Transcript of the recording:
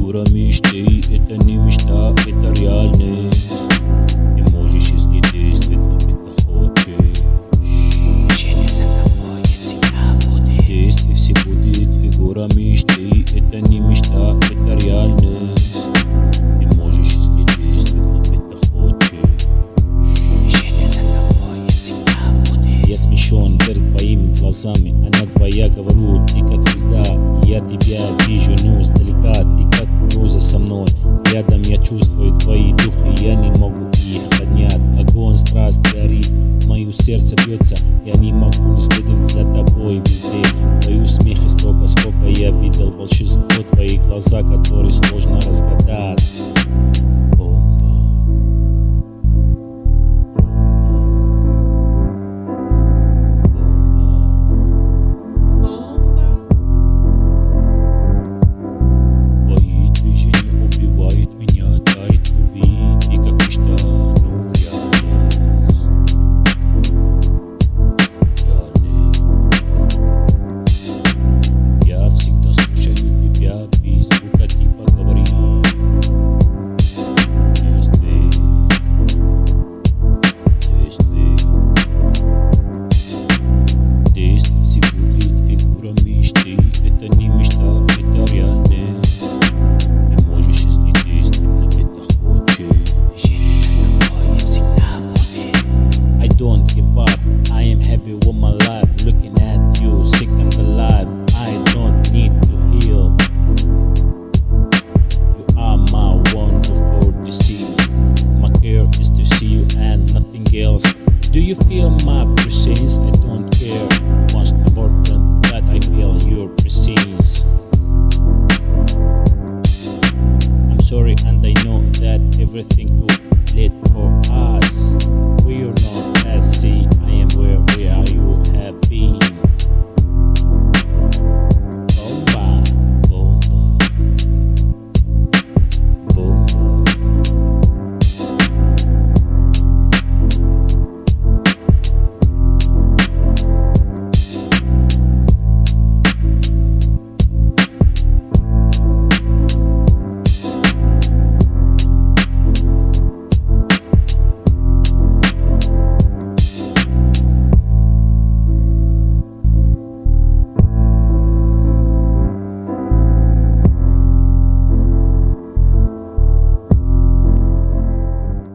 Фигура мечты, это не мечта, это реальность. Ты можешь, если действительно это хочешь. Движение за тобой не всегда будет. Действие все будет. Фигура мечты, это не мечта, это реальность. Ты можешь, если действительно это хочешь. Движение за тобой не всегда будет. Я смещен перед твоими глазами, она твоя, говорю, ты как звезда. Я тебя вижу, но издалека, ты как роза со мной. Рядом я чувствую твои духи, я не могу их поднять. Огонь, страсть горит, мое сердце бьется. Я не могу не следовать за тобой везде. Твою смех и столько, сколько я видел волшебство. Твои глаза, которые сложно разгадать. With my life, looking at you, sick and alive. I don't need to heal. You are my wonderful disease. My care is to see you and nothing else. Do you feel my presence? I don't care. Most important that I feel your presence. I'm sorry and I know that everything too late.